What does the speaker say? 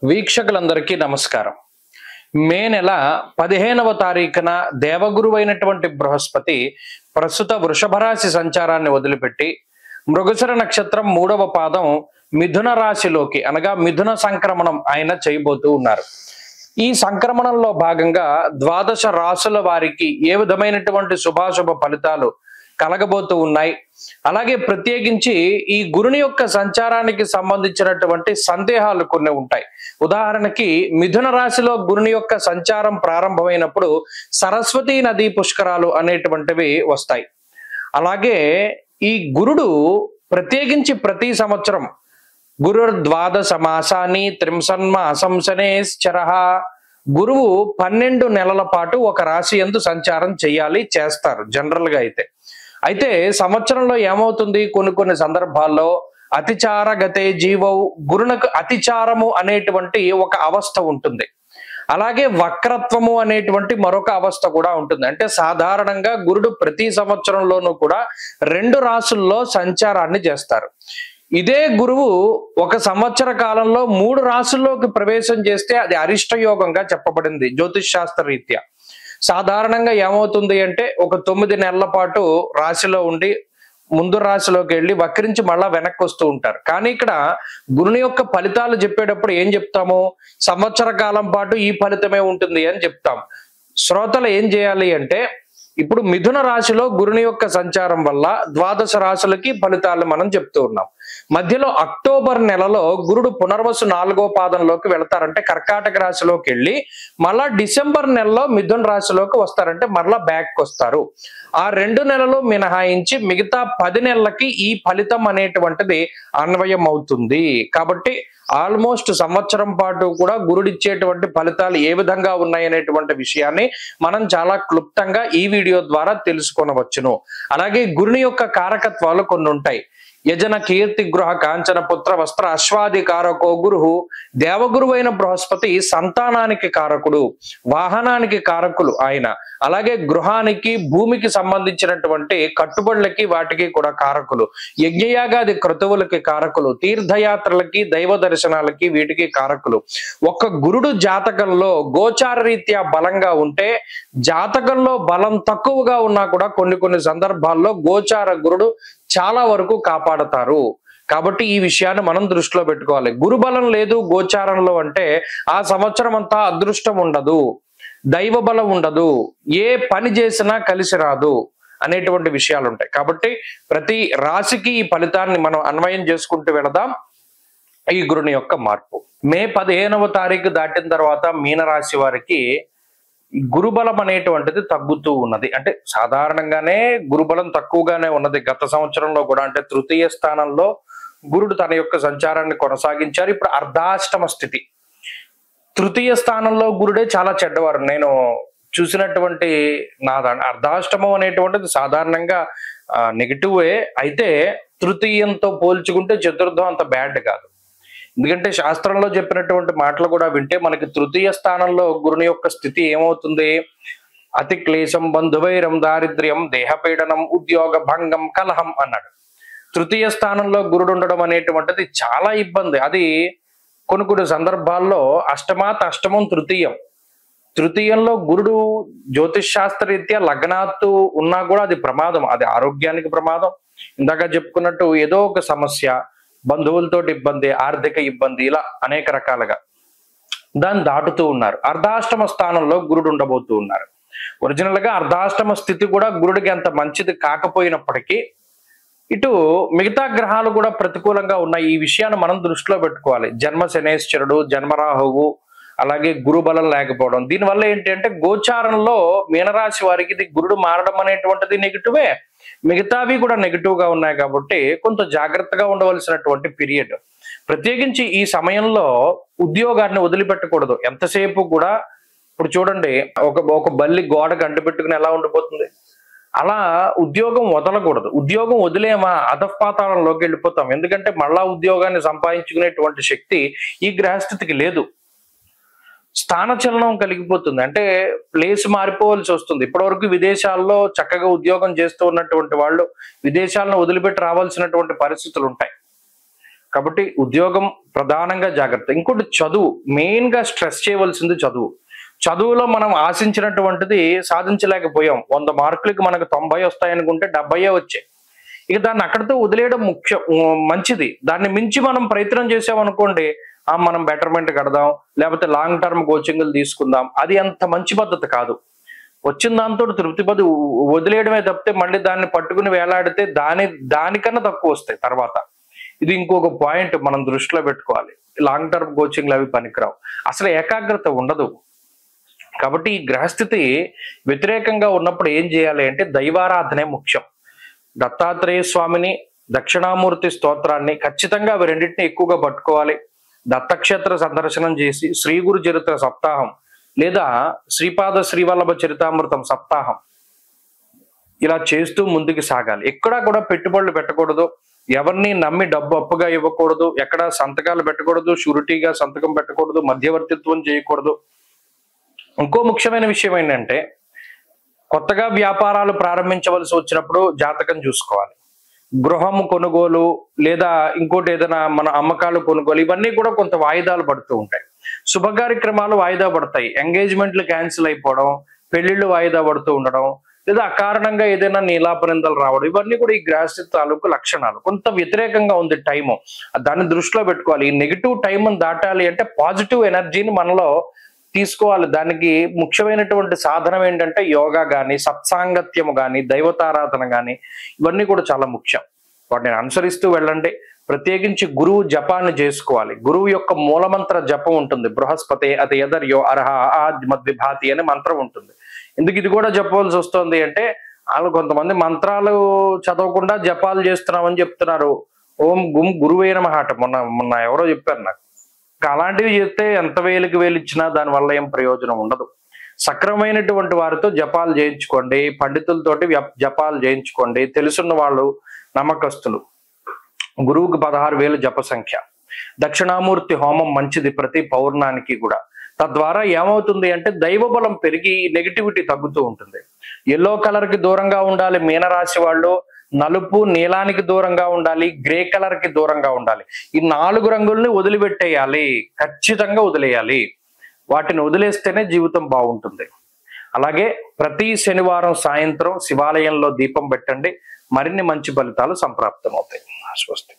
వీక్షకులందరికీ నమస్కారం. మే నెల 15వ తారీఖున దేవగురువైనటువంటి బృహస్పతి ప్రస్తుత వృషభ రాశి సంచారాన్ని వదిలిపెట్టి మృగశిర నక్షత్రం 3వ పాదం మిథున రాశిలోకి అనగా మిథున సంక్రమణం ఆయన చేయబోతూ ఉన్నారు. ఈ సంక్రమణంలో భాగంగా ద్వాదశ రాశుల వారికి ఏ విధమైనటువంటి శుభాశుభ ఫలితాలు కలగబోతూ ఉన్నాయి, అలాగే ప్రత్యేకించి ఈ గురుని యొక్క సంచారానికి సంబంధించినటువంటి సందేహాలు కొన్ని ఉంటాయి. ఉదాహరణకి మిథున రాశిలో గురుని యొక్క సంచారం ప్రారంభమైనప్పుడు సరస్వతీ నదీ పుష్కరాలు అనేటువంటివి వస్తాయి. అలాగే ఈ గురుడు ప్రత్యేకించి ప్రతి సంవత్సరం గురుర్ద్వాదశ మాసాన్ని త్రింసన్మాసంశనేశ్చరః, గురువు 12 నెలల పాటు ఒక రాశి యందు సంచారం చేస్తారు జనరల్ గా. అయితే సంవత్సరంలో ఏమవుతుంది, కొన్ని సందర్భాల్లో అతిచార గతే జీవౌ, గురునకు అతిచారము అనేటువంటి ఒక అవస్థ ఉంటుంది. అలాగే వక్రత్వము అనేటువంటి మరొక అవస్థ కూడా ఉంటుంది. అంటే సాధారణంగా గురుడు ప్రతి సంవత్సరంలోనూ కూడా 2 రాశుల్లో సంచారాన్ని చేస్తారు. ఇదే గురువు ఒక సంవత్సర కాలంలో 3 రాశుల్లోకి ప్రవేశం చేస్తే అది అరిష్ట యోగంగా చెప్పబడింది జ్యోతిష్ శాస్త్ర రీత్యా. సాధారణంగా ఏమవుతుంది అంటే ఒక 9 నెలల పాటు రాశిలో ఉండి ముందు రాశిలోకి వెళ్ళి వక్రించి మళ్ళా వెనక్కి వస్తూ ఉంటారు. కానీ ఇక్కడ గురుని యొక్క ఫలితాలు చెప్పేటప్పుడు ఏం చెప్తాము, సంవత్సర కాలం పాటు ఈ ఫలితమే ఉంటుంది అని చెప్తాం. శ్రోతలు ఏం చేయాలి అంటే, ఇప్పుడు మిథున రాశిలో గురుని యొక్క సంచారం వల్ల ద్వాదశ రాశులకి ఫలితాలు మనం చెప్తూ ఉన్నాం. మధ్యలో అక్టోబర్ నెలలో గురుడు పునర్వసు 4వ పాదంలోకి వెళతారంటే కర్కాటక రాశిలోకి వెళ్ళి మళ్ళా డిసెంబర్ నెలలో మిథున రాశిలోకి వస్తారంటే మరలా బ్యాక్ వస్తారు. ఆ 2 నెలలు మినహాయించి మిగతా 10 నెలలకి ఈ ఫలితం అనేటువంటిది అన్వయం అవుతుంది. కాబట్టి ఆల్మోస్ట్ సంవత్సరం పాటు కూడా గురుడిచ్చేటువంటి ఫలితాలు ఏ విధంగా ఉన్నాయనేటువంటి విషయాన్ని మనం చాలా క్లుప్తంగా ఈ వీడియో ద్వారా తెలుసుకొనవచ్చును. అలాగే గురుని యొక్క కారకత్వాలు కొన్ని ఉంటాయి. యజన కీర్తి గృహ కాంచన పుత్ర వస్త్ర అశ్వాది కారకో గురు, దేవగురువైన బృహస్పతి సంతానానికి కారకుడు, వాహనానికి కారకులు ఆయన. అలాగే గృహానికి భూమికి సంబంధించినటువంటి కట్టుబడులకి వాటికి కూడా కారకులు, యజ్ఞయాగాది క్రతువులకి కారకులు, తీర్థయాత్రలకి దైవ దర్శనాలకి వీటికి కారకులు. ఒక్క గురుడు జాతకంలో గోచార రీత్యా బలంగా ఉంటే, జాతకంలో బలం తక్కువగా ఉన్నా కూడా కొన్ని సందర్భాల్లో గోచార గురుడు చాలా వరకు కాపాడతారు. కాబట్టి ఈ విషయాన్ని మనం దృష్టిలో పెట్టుకోవాలి. గురు బలం లేదు గోచారంలో అంటే ఆ సంవత్సరం అంతా అదృష్టం ఉండదు, దైవ బలం ఉండదు, ఏ పని చేసినా కలిసి రాదు అనేటువంటి విషయాలు ఉంటాయి. కాబట్టి ప్రతి రాశికి ఈ ఫలితాన్ని మనం అన్వయం చేసుకుంటూ వెళదాం. ఈ గురుని యొక్క మార్పు మే 15వ తారీఖు దాటిన తర్వాత మీనరాశి వారికి గురుబలం అనేటువంటిది తగ్గుతూ ఉన్నది. అంటే సాధారణంగానే గురుబలం తక్కువగానే ఉన్నది గత సంవత్సరంలో కూడా. అంటే తృతీయ స్థానంలో గురుడు తన యొక్క సంచారాన్ని కొనసాగించారు. ఇప్పుడు అర్ధాష్టమ స్థితి. తృతీయ స్థానంలో గురుడే చాలా చెడ్డవారు. నేను చూసినటువంటి అర్ధాష్టమం అనేటువంటిది సాధారణంగా నెగిటివే. అయితే తృతీయంతో పోల్చుకుంటే చతుర్థం అంత బ్యాడ్ కాదు. ఎందుకంటే శాస్త్రంలో చెప్పినటువంటి మాటలు కూడా వింటే మనకి తృతీయ స్థానంలో గురుని యొక్క స్థితి ఏమవుతుంది, అతి క్లేశం బంధువైరం దారిద్ర్యం దేహపీడనం ఉద్యోగ భంగం కలహం అన్నాడు. తృతీయ స్థానంలో గురుడు ఉండడం అనేటువంటిది చాలా ఇబ్బంది. అది కొన్ని సందర్భాల్లో అష్టమం తృతీయంలో గురుడు జ్యోతిష్ శాస్త్ర రీత్యా లగ్నాత్తు ఉన్నా కూడా అది ప్రమాదం, అది ఆరోగ్యానికి ప్రమాదం. ఇందాక చెప్పుకున్నట్టు ఏదో ఒక సమస్య, బంధువులతో ఇబ్బంది, ఆర్థిక ఇబ్బంది, ఇలా అనేక రకాలుగా దాన్ని దాటుతూ ఉన్నారు. అర్ధాష్టమ స్థానంలో గురుడు ఉండబోతూ ఉన్నారు. ఒరిజినల్ గా అర్ధాష్టమ స్థితి కూడా గురుడికి అంత మంచిది కాకపోయినప్పటికీ ఇటు మిగతా గ్రహాలు కూడా ప్రతికూలంగా ఉన్నాయి. ఈ విషయాన్ని మనం దృష్టిలో పెట్టుకోవాలి. జన్మ శనేశ్వరుడు, జన్మరాహువు, అలాగే గురు బలం లేకపోవడం, దీనివల్ల ఏంటి అంటే గోచారంలో మీనరాశి వారికి ఇది గురుడు మారడం అనేటువంటిది నెగిటివే, మిగతావి కూడా నెగిటివ్ గా ఉన్నాయి. కాబట్టి కొంత జాగ్రత్తగా ఉండవలసినటువంటి పీరియడ్. ప్రత్యేకించి ఈ సమయంలో ఉద్యోగాన్ని వదిలిపెట్టకూడదు ఎంతసేపు కూడా. ఇప్పుడు చూడండి, ఒక బల్లి గోడకు అంటుపెట్టుకుని ఎలా ఉండిపోతుంది, అలా ఉద్యోగం వదలకూడదు. ఉద్యోగం వదిలేమా అధపాతాళంలోకి వెళ్ళిపోతాం. ఎందుకంటే మళ్ళా ఉద్యోగాన్ని సంపాదించుకునేటువంటి శక్తి ఈ గ్రహస్థితికి లేదు. స్థానచలనం కలిగిపోతుంది, అంటే ప్లేస్ మారిపోవాల్సి వస్తుంది. ఇప్పటివరకు విదేశాల్లో చక్కగా ఉద్యోగం చేస్తూ ఉన్నటువంటి వాళ్ళు విదేశాలను వదిలిపెట్టి రావాల్సినటువంటి పరిస్థితులు ఉంటాయి. కాబట్టి ఉద్యోగం ప్రధానంగా జాగ్రత్త. ఇంకోటి చదువు, మెయిన్ గా స్ట్రెస్ చేయవలసింది చదువు. చదువులో మనం ఆశించినటువంటిది సాధించలేకపోయాం. 100 మార్కులకి మనకు 90 వస్తాయనుకుంటే 70 వచ్చాయి. ఇక దాన్ని అక్కడితో వదిలేయడం మంచిది. దాన్ని మించి మనం ప్రయత్నం చేసామనుకోండి, మనం బెటర్మెంట్ కడదాం, లేకపోతే లాంగ్ టర్మ్ కోచింగ్లు తీసుకుందాం, అది అంత మంచి పద్ధతి కాదు. వచ్చిన దాంతో తృప్తి పది వదిలేయడమే తప్పితే మళ్ళీ దాన్ని పట్టుకుని వేలాడితే దానికన్నా తక్కువ వస్తాయి తర్వాత. ఇది ఇంకొక పాయింట్ మనం దృష్టిలో పెట్టుకోవాలి. లాంగ్ టర్మ్ కోచింగ్లు అవి పనికిరావు, అసలు ఏకాగ్రత ఉండదు. కాబట్టి ఈ గ్రహస్థితి వ్యతిరేకంగా ఉన్నప్పుడు ఏం చేయాలి అంటే దైవారాధనే ముఖ్యం. దత్తాత్రేయ స్వామిని, దక్షిణామూర్తి స్తోత్రాన్ని ఖచ్చితంగా అవి రెండింటిని ఎక్కువగా పట్టుకోవాలి. దత్తక్షేత్ర సందర్శనం చేసి శ్రీ గురు చరిత్ర సప్తాహం లేదా శ్రీపాద శ్రీవల్లభ చరితామృతం సప్తాహం ఇలా చేస్తూ ముందుకు సాగాలి. ఎక్కడా కూడా పెట్టుబడులు పెట్టకూడదు, ఎవరిని నమ్మి డబ్బు అప్పుగా ఇవ్వకూడదు, ఎక్కడ సంతకాలు పెట్టకూడదు, షూరిటీగా సంతకం పెట్టకూడదు, మధ్యవర్తిత్వం చేయకూడదు. ఇంకో ముఖ్యమైన విషయం ఏంటంటే కొత్తగా వ్యాపారాలు ప్రారంభించవలసి వచ్చినప్పుడు జాతకం చూసుకోవాలి. గృహం కొనుగోలు లేదా ఇంకోటి ఏదైనా మన అమ్మకాలు కొనుగోలు ఇవన్నీ కూడా కొంత వాయిదాలు పడుతూ ఉంటాయి. శుభ కార్యక్రమాలు వాయిదా పడతాయి, ఎంగేజ్మెంట్లు క్యాన్సిల్ అయిపోవడం, పెళ్లిళ్ళు వాయిదా పడుతూ ఉండడం, లేదా అకారణంగా ఏదైనా నీలాపనిందలు రావడం, ఇవన్నీ కూడా ఈ గ్రహస్థితి తాలూకు లక్షణాలు. కొంత వ్యతిరేకంగా ఉంది టైము, దాన్ని దృష్టిలో పెట్టుకోవాలి. ఈ నెగిటివ్ టైంను దాటాలి అంటే పాజిటివ్ ఎనర్జీని మనలో తీసుకోవాలి. దానికి ముఖ్యమైనటువంటి సాధనం ఏంటంటే యోగా కానీ, సత్సాంగత్యము కానీ, దైవతారాధన కానీ, ఇవన్నీ కూడా చాలా ముఖ్యం. వాటిని అనుసరిస్తూ వెళ్ళండి. ప్రత్యేకించి గురువు జపాన్ని చేసుకోవాలి. గురువు యొక్క మూలమంత్ర జపం ఉంటుంది. బృహస్పతి అతి ఎదర్యో అర్హ మద్విభాతి అనే మంత్రం ఉంటుంది. ఎందుకు ఇది కూడా చెప్పవలసి వస్తుంది అంటే వాళ్ళు కొంతమంది మంత్రాలు చదవకుండా జపాలు చేస్తున్నామని చెప్తున్నారు. ఓం గుం గురువే నమః మొన్న ఎవరో చెప్పారు నాకు. అలాంటివి చేస్తే ఎంత వేలికి వేలు ఇచ్చినా దానివల్ల ఏం ప్రయోజనం ఉండదు. సక్రమైనటువంటి వారితో జపాలు చేయించుకోండి, పండితులతోటి జపాలు చేయించుకోండి. తెలుసున్న వాళ్ళు, నమ్మకస్తులు. గురువుకి 16,000 జప సంఖ్య. దక్షిణామూర్తి హోమం మంచిది ప్రతి పౌర్ణానికి కూడా. తద్వారా ఏమవుతుంది అంటే దైవ బలం పెరిగి నెగిటివిటీ తగ్గుతూ ఉంటుంది. ఎల్లో కలర్ కి దూరంగా ఉండాలి మీనరాశి వాళ్ళు, నలుపు నీలానికి దూరంగా ఉండాలి, గ్రే కలర్ కి దూరంగా ఉండాలి. ఈ 4 రంగుల్ని వదిలిపెట్టేయాలి, ఖచ్చితంగా వదిలేయాలి. వాటిని వదిలేస్తేనే జీవితం బాగుంటుంది. అలాగే ప్రతి శనివారం సాయంత్రం శివాలయంలో దీపం పెట్టండి, మరిన్ని మంచి ఫలితాలు సంప్రాప్తం అవుతాయి. స్వస్తి.